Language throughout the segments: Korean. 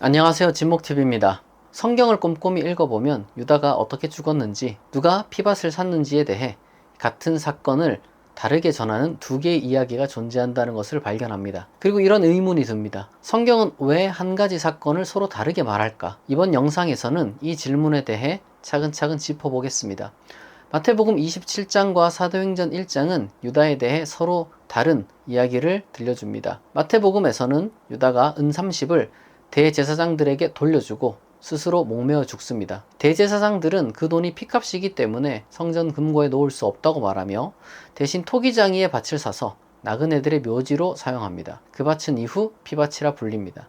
안녕하세요, 진목TV입니다. 성경을 꼼꼼히 읽어보면 유다가 어떻게 죽었는지, 누가 피밭을 샀는지에 대해 같은 사건을 다르게 전하는 두 개의 이야기가 존재한다는 것을 발견합니다. 그리고 이런 의문이 듭니다. 성경은 왜 한 가지 사건을 서로 다르게 말할까? 이번 영상에서는 이 질문에 대해 차근차근 짚어보겠습니다. 마태복음 27장과 사도행전 1장은 유다에 대해 서로 다른 이야기를 들려줍니다. 마태복음에서는 유다가 은 30을 대제사장들에게 돌려주고 스스로 목매어 죽습니다. 대제사장들은 그 돈이 피값이기 때문에 성전 금고에 놓을 수 없다고 말하며 대신 토기장이의 밭을 사서 나그네들의 묘지로 사용합니다. 그 밭은 이후 피밭이라 불립니다.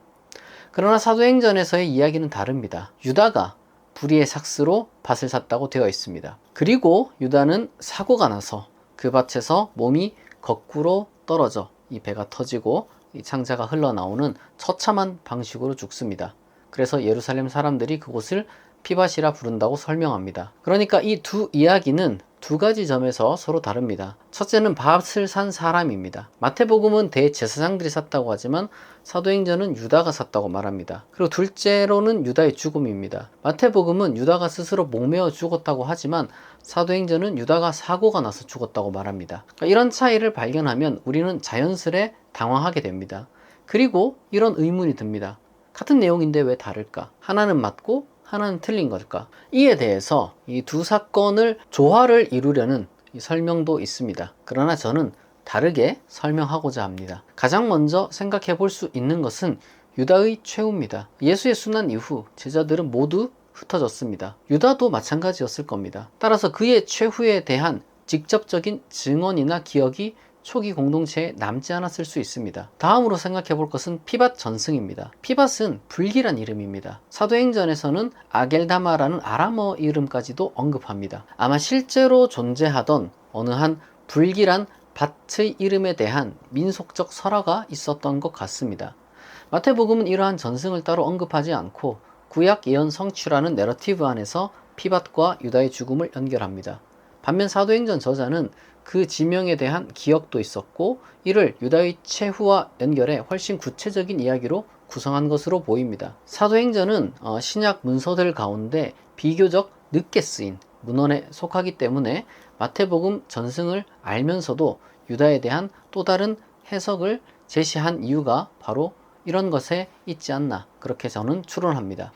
그러나 사도행전에서의 이야기는 다릅니다. 유다가 불의의 삭스로 밭을 샀다고 되어 있습니다. 그리고 유다는 사고가 나서 그 밭에서 몸이 거꾸로 떨어져 이 배가 터지고 이 창자가 흘러나오는 처참한 방식으로 죽습니다. 그래서 예루살렘 사람들이 그곳을 피밭이라 부른다고 설명합니다. 그러니까 이 두 이야기는 두 가지 점에서 서로 다릅니다. 첫째는 밭을 산 사람입니다. 마태복음은 대제사장들이 샀다고 하지만 사도행전은 유다가 샀다고 말합니다. 그리고 둘째로는 유다의 죽음입니다. 마태복음은 유다가 스스로 목매어 죽었다고 하지만 사도행전은 유다가 사고가 나서 죽었다고 말합니다. 그러니까 이런 차이를 발견하면 우리는 자연스레 당황하게 됩니다. 그리고 이런 의문이 듭니다. 같은 내용인데 왜 다를까? 하나는 맞고 하나는 틀린 걸까? 이에 대해서 이 두 사건을 조화를 이루려는 설명도 있습니다. 그러나 저는 다르게 설명하고자 합니다. 가장 먼저 생각해 볼 수 있는 것은 유다의 최후입니다. 예수의 순환 이후 제자들은 모두 흩어졌습니다. 유다도 마찬가지였을 겁니다. 따라서 그의 최후에 대한 직접적인 증언이나 기억이 초기 공동체에 남지 않았을 수 있습니다. 다음으로 생각해 볼 것은 피밭 전승입니다. 피밭은 불길한 이름입니다. 사도행전에서는 아겔다마라는 아람어 이름까지도 언급합니다. 아마 실제로 존재하던 어느 한 불길한 밭의 이름에 대한 민속적 설화가 있었던 것 같습니다. 마태복음은 이러한 전승을 따로 언급하지 않고 구약 예언 성취라는 내러티브 안에서 피밭과 유다의 죽음을 연결합니다. 반면 사도행전 저자는 그 지명에 대한 기억도 있었고 이를 유다의 최후와 연결해 훨씬 구체적인 이야기로 구성한 것으로 보입니다. 사도행전은 신약 문서들 가운데 비교적 늦게 쓰인 문헌에 속하기 때문에 마태복음 전승을 알면서도 유다에 대한 또 다른 해석을 제시한 이유가 바로 이런 것에 있지 않나, 그렇게 저는 추론합니다.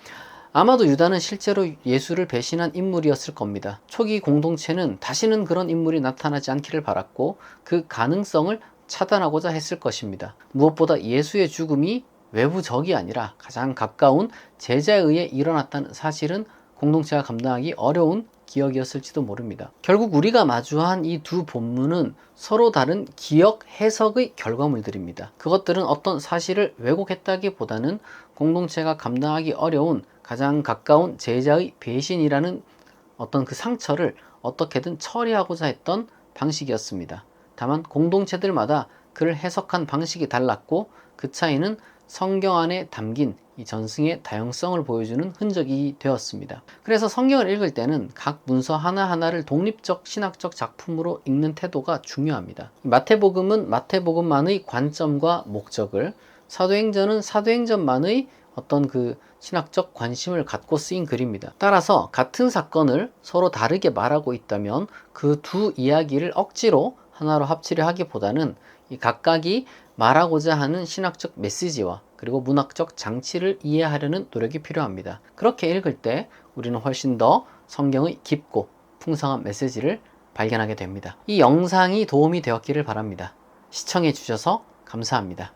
아마도 유다는 실제로 예수를 배신한 인물이었을 겁니다. 초기 공동체는 다시는 그런 인물이 나타나지 않기를 바랐고 그 가능성을 차단하고자 했을 것입니다. 무엇보다 예수의 죽음이 외부 적이 아니라 가장 가까운 제자에 의해 일어났다는 사실은 공동체가 감당하기 어려운 기억이었을지도 모릅니다. 결국 우리가 마주한 이 두 본문은 서로 다른 기억 해석의 결과물들입니다. 그것들은 어떤 사실을 왜곡했다기보다는 공동체가 감당하기 어려운 가장 가까운 제자의 배신이라는 어떤 그 상처를 어떻게든 처리하고자 했던 방식이었습니다. 다만 공동체들마다 그를 해석한 방식이 달랐고 그 차이는 성경 안에 담긴 이 전승의 다양성을 보여주는 흔적이 되었습니다. 그래서 성경을 읽을 때는 각 문서 하나하나를 독립적 신학적 작품으로 읽는 태도가 중요합니다. 마태복음은 마태복음만의 관점과 목적을, 사도행전은 사도행전만의 어떤 그 신학적 관심을 갖고 쓰인 글입니다. 따라서 같은 사건을 서로 다르게 말하고 있다면 그 두 이야기를 억지로 하나로 합치려 하기보다는 이 각각이 말하고자 하는 신학적 메시지와 그리고 문학적 장치를 이해하려는 노력이 필요합니다. 그렇게 읽을 때 우리는 훨씬 더 성경의 깊고 풍성한 메시지를 발견하게 됩니다. 이 영상이 도움이 되었기를 바랍니다. 시청해 주셔서 감사합니다.